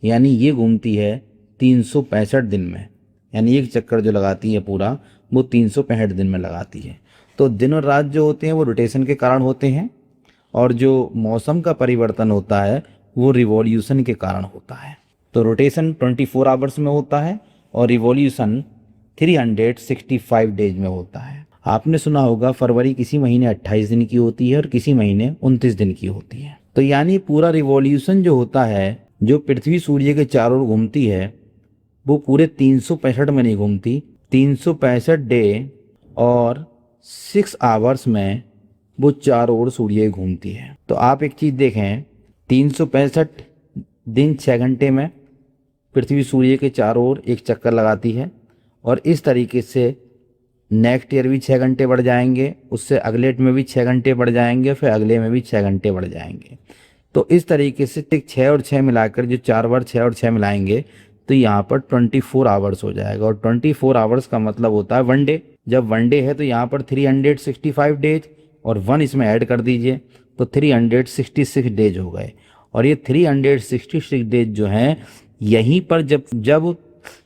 यानी ये घूमती है 365 दिन में, यानी एक चक्कर जो लगाती है पूरा वो 365 दिन में लगाती है। तो दिन और रात जो होते हैं वो रोटेशन के कारण होते हैं, और जो मौसम का परिवर्तन होता है वो रिवॉल्यूशन के कारण होता है। तो रोटेशन 24 आवर्स में होता है और रिवॉल्यूशन 365 डेज में होता है। आपने सुना होगा फरवरी किसी महीने 28 दिन की होती है और किसी महीने 29 दिन की होती है। तो यानी पूरा रिवॉल्यूशन जो होता है, जो पृथ्वी सूर्य के चारों ओर घूमती है, वो पूरे 365 में नहीं घूमती, 365 डे और 6 आवर्स में वो चारों ओर सूर्य घूमती है। तो आप एक चीज़ देखें, 365 दिन 6 घंटे में पृथ्वी सूर्य के चारों ओर एक चक्कर लगाती है, और इस तरीके से नेक्स्ट ईयर भी 6 घंटे बढ़ जाएंगे, उससे अगले में भी 6 घंटे बढ़ जाएंगे, फिर अगले में भी 6 घंटे बढ़ जाएंगे। तो इस तरीके से 6 और 6 मिलाकर जो 4 बार 6 और 6 मिलाएंगे तो यहाँ पर 24 आवर्स हो जाएगा। और 24 आवर्स का मतलब होता है 1 डे। जब 1 डे है तो यहाँ पर 365 डेज और 1 इसमें ऐड कर दीजिए तो 366 डेज हो गए। और ये 366 डेज जो हैं यहीं पर जब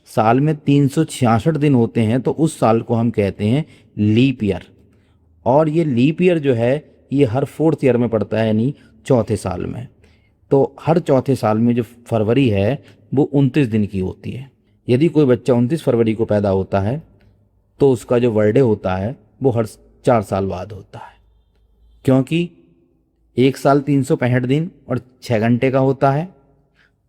साल में 366 दिन होते हैं तो उस साल को हम कहते हैं लीप ईयर। और ये लीप ईयर जो है ये हर 4th ईयर में पड़ता है, यानी चौथे साल में। तो हर चौथे साल में जो फरवरी है वो 29 दिन की होती है, यदि कोई बच्चा 29 फरवरी को पैदा होता है तो उसका जो बर्थडे होता है वो हर 4 साल बाद होता है, क्योंकि एक साल 365 दिन और 6 घंटे का होता है।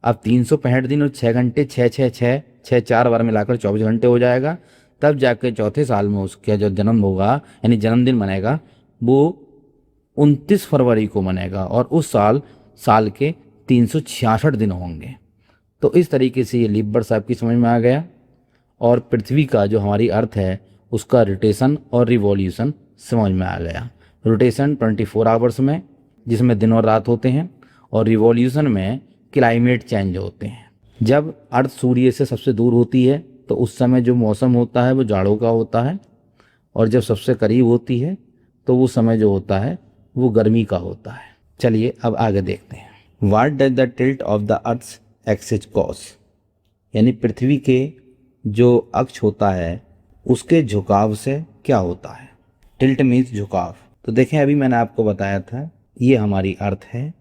अब 365 दिन और 6 घंटे 6 4 बार मिलाकर 24 घंटे हो जाएगा। तब जाके चौथे साल में उसका जो जन्म होगा यानी जन्मदिन मनेगा वो 29 फरवरी को मनेगा और उस साल के 366 दिन होंगे। तो इस तरीके से ये लीप वर्ष आपकी समझ में आ गया। और पृथ्वी का जो हमारी अर्थ है उसका रोटेशन और रिवॉल्यूशन समझ में आ गया। रोटेशन 24 आवर्स में जिसमें दिन और रात होते हैं, और रिवॉल्यूशन में क्लाइमेट चेंज होते हैं। जब अर्थ सूर्य से सबसे दूर होती है तो उस समय जो मौसम होता है वो जाड़ों का होता है, और जब सबसे करीब होती है तो वो समय जो होता है वो गर्मी का होता है। चलिए अब आगे देखते हैं। What does the tilt of the earth's axis cause, यानी पृथ्वी के जो अक्ष होता है उसके झुकाव से क्या होता है। टिल्ट मीन्स झुकाव। तो देखें अभी मैंने आपको बताया था ये हमारी अर्थ है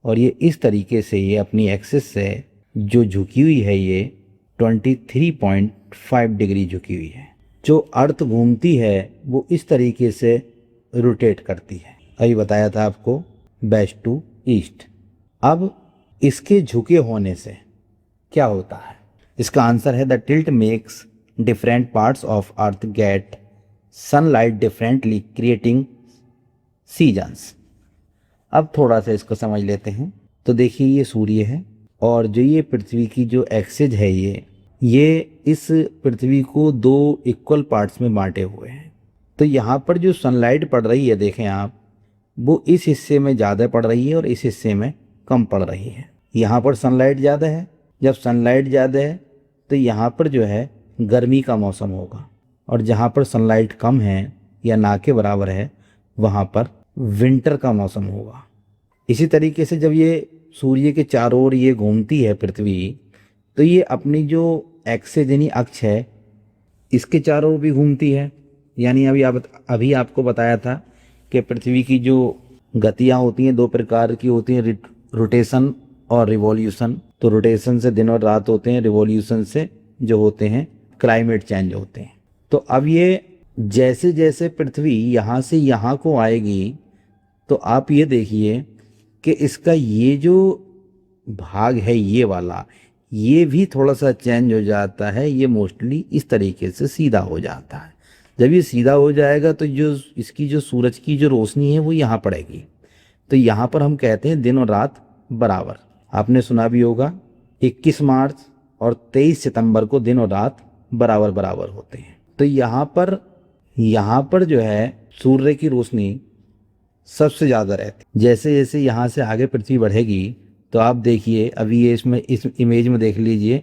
और ये इस तरीके से ये अपनी एक्सिस से जो झुकी हुई है ये 23.5 डिग्री झुकी हुई है। जो अर्थ घूमती है वो इस तरीके से रोटेट करती है, अभी बताया था आपको, वेस्ट टू ईस्ट। अब इसके झुके होने से क्या होता है, इसका आंसर है the tilt makes different parts of earth get sunlight differently creating seasons. अब थोड़ा सा इसको समझ लेते हैं। तो देखिए ये सूर्य है और जो ये पृथ्वी की जो एक्सिस है ये इस पृथ्वी को 2 इक्वल पार्ट्स में बांटे हुए हैं। तो यहाँ पर जो सनलाइट पड़ रही है देखें आप, वो इस हिस्से में ज़्यादा पड़ रही है और इस हिस्से में कम पड़ रही है। यहाँ पर सनलाइट ज़्यादा है, जब सनलाइट ज़्यादा है तो यहाँ पर जो है गर्मी का मौसम होगा, और जहाँ पर सनलाइट कम है या ना के बराबर है वहाँ पर विंटर का मौसम होगा। इसी तरीके से जब ये सूर्य के चारों ओर ये घूमती है पृथ्वी, तो ये अपनी जो एक्सिस यानी अक्ष है इसके चारों ओर भी घूमती है। यानी अभी आपको बताया था कि पृथ्वी की जो गतियाँ होती हैं 2 प्रकार की होती हैं, रोटेशन और रिवॉल्यूशन। तो रोटेशन से दिन और रात होते हैं, रिवॉल्यूशन से जो होते हैं क्लाइमेट चेंज होते हैं। तो अब ये जैसे जैसे पृथ्वी यहाँ से यहाँ को आएगी तो आप ये देखिए कि इसका ये जो भाग है ये वाला, ये भी थोड़ा सा चेंज हो जाता है। ये मोस्टली इस तरीके से सीधा हो जाता है। जब ये सीधा हो जाएगा तो जो इसकी जो सूरज की जो रोशनी है वो यहाँ पड़ेगी। तो यहाँ पर हम कहते हैं दिन और रात बराबर। आपने सुना भी होगा 21 मार्च और 23 सितंबर को दिन और रात बराबर बराबर होते हैं। तो यहाँ पर जो है सूर्य की रोशनी सबसे ज़्यादा रहती। जैसे जैसे यहाँ से आगे पृथ्वी बढ़ेगी तो आप देखिए, अभी ये इस इमेज में देख लीजिए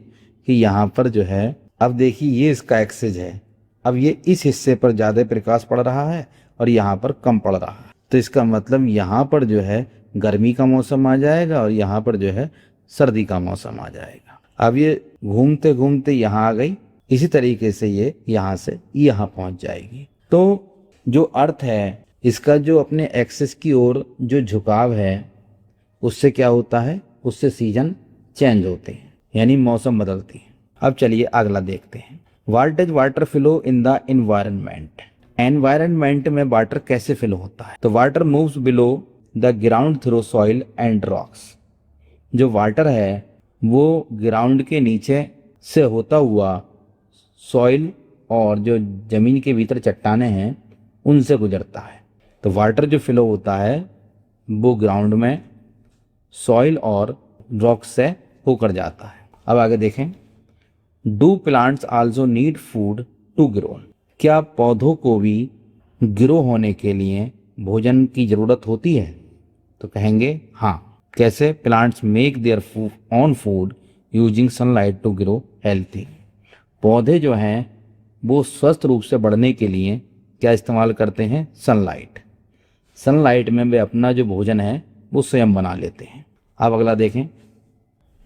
कि यहाँ पर जो है, अब देखिए ये इसका एक्सिस है। अब ये इस हिस्से पर ज़्यादा प्रकाश पड़ रहा है और यहाँ पर कम पड़ रहा है। तो इसका मतलब यहाँ पर जो है गर्मी का मौसम आ जाएगा और यहाँ पर जो है सर्दी का मौसम आ जाएगा। अब ये घूमते घूमते यहाँ आ गई, इसी तरीके से ये यहाँ से यहाँ पहुँच जाएगी। तो जो अर्थ है इसका जो अपने एक्सिस की ओर जो झुकाव है उससे क्या होता है, उससे सीजन चेंज होते हैं यानी मौसम बदलती है। अब चलिए अगला देखते हैं। What does water flow in the environment. Environment में वाटर कैसे फ्लो होता है। तो water moves below the ground through soil and rocks. जो वाटर है वो ग्राउंड के नीचे से होता हुआ सॉइल और जो ज़मीन के भीतर चट्टानें हैं उनसे गुजरता है। तो वाटर जो फ्लो होता है वो ग्राउंड में सॉइल और रॉक से होकर जाता है। अब आगे देखें। Do plants also need food to grow. क्या पौधों को भी ग्रो होने के लिए भोजन की ज़रूरत होती है। तो कहेंगे हाँ। कैसे। Plants make their own food using sunlight to grow healthy. पौधे जो हैं वो स्वस्थ रूप से बढ़ने के लिए क्या इस्तेमाल करते हैं, सनलाइट। सनलाइट में वे अपना जो भोजन है वो स्वयं बना लेते हैं। अब अगला देखें।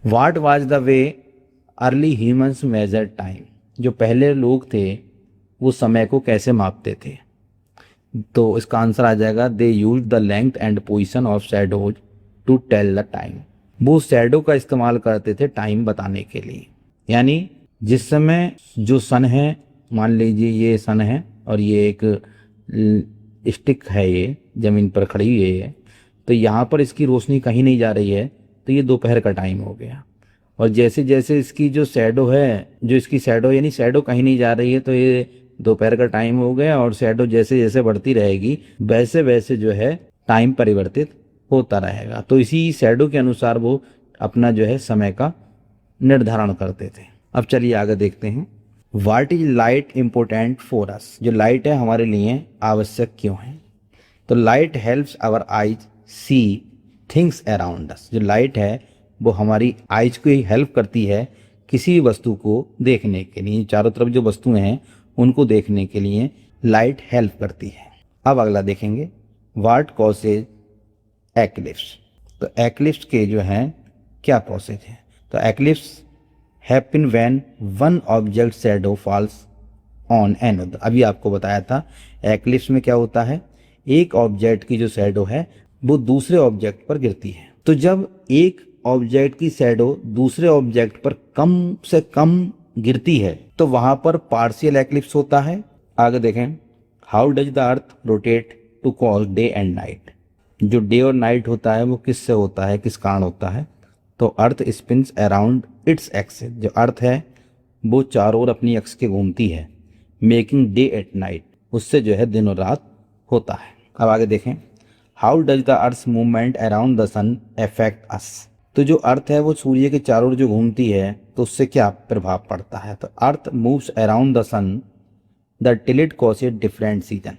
What was the way early humans measure time. जो पहले लोग थे वो समय को कैसे मापते थे। तो इसका आंसर आ जाएगा they use the length and position of shadows to tell the time. वो शैडो का इस्तेमाल करते थे टाइम बताने के लिए। यानी जिस समय जो सन है, मान लीजिए ये सन है और ये एक स्टिक है, ये ज़मीन पर खड़ी हुई है ये, तो यहाँ पर इसकी रोशनी कहीं नहीं जा रही है, तो ये दोपहर का टाइम हो गया। और जैसे जैसे इसकी जो शैडो है, जो इसकी शैडो यानी शैडो कहीं नहीं जा रही है, तो ये दोपहर का टाइम हो गया। और शैडो जैसे जैसे बढ़ती रहेगी वैसे वैसे जो है टाइम परिवर्तित होता रहेगा। तो इसी शैडो के अनुसार वो अपना जो है समय का निर्धारण करते थे। अब चलिए आगे देखते हैं। What is light important for us, जो लाइट है हमारे लिए आवश्यक क्यों है। तो light helps our eyes see things around us, जो लाइट है वो हमारी आइज को ही हेल्प करती है किसी भी वस्तु को देखने के लिए। चारों तरफ जो वस्तुएं हैं उनको देखने के लिए लाइट हेल्प करती है। अब अगला देखेंगे, व्हाट कॉजेज एक्लिप्स। तो एक्लिप्स के जो हैं क्या कॉजेज हैं। तो eclipse happen when one object shadow falls on another. अभी आपको बताया था एक्लिप्स में क्या होता है, एक ऑब्जेक्ट की जो शैडो है वो दूसरे ऑब्जेक्ट पर गिरती है। तो जब एक ऑब्जेक्ट की शैडो दूसरे ऑब्जेक्ट पर कम से कम गिरती है तो वहां पर पार्शियल एक्लिप्स होता है। आगे देखें, how does the earth rotate to cause day and night. जो डे और नाइट होता है वो किससे होता है, किस कारण होता है। तो अर्थ स्पिन्स अराउंड इट्स एक्सिस, जो अर्थ है वो चारों ओर अपनी अक्ष के घूमती है, मेकिंग डे एट नाइट, उससे जो है दिन और रात होता है। अब आगे देखें, how does the earth movement around the sun affect us. तो जो अर्थ है वो सूर्य के चारों ओर जो घूमती है तो उससे क्या प्रभाव पड़ता है। तो earth moves around the sun the tilt causes different season.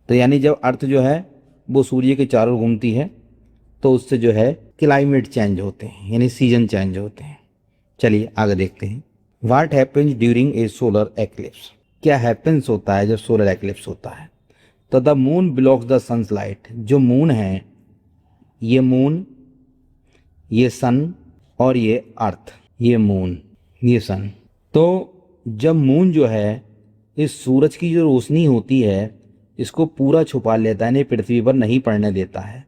तो यानी जब अर्थ जो है वो सूर्य के चारों ओर घूमती है तो उससे जो है क्लाइमेट चेंज होते हैं, यानी सीजन चेंज होते हैं। चलिए आगे देखते हैं, what happens during a solar eclipse. क्या हैपेंस होता है जब सोलर एक्लिप्स होता है। तो the moon blocks the sun's light. जो मून है, ये मून, ये सन और ये अर्थ, ये मून, ये सन। तो जब मून जो है इस सूरज की जो रोशनी होती है इसको पूरा छुपा लेता है, यानी पृथ्वी पर नहीं पड़ने देता है,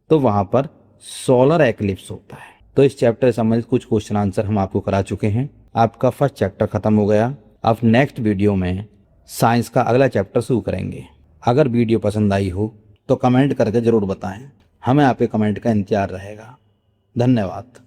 तो वहाँ पर सोलर एक्लिप्स होता है। तो इस चैप्टर से संबंधित कुछ क्वेश्चन आंसर हम आपको करा चुके हैं। आपका फर्स्ट चैप्टर खत्म हो गया। अब नेक्स्ट वीडियो में साइंस का अगला चैप्टर शुरू करेंगे। अगर वीडियो पसंद आई हो तो कमेंट करके ज़रूर बताएं, हमें आपके कमेंट का इंतजार रहेगा। धन्यवाद।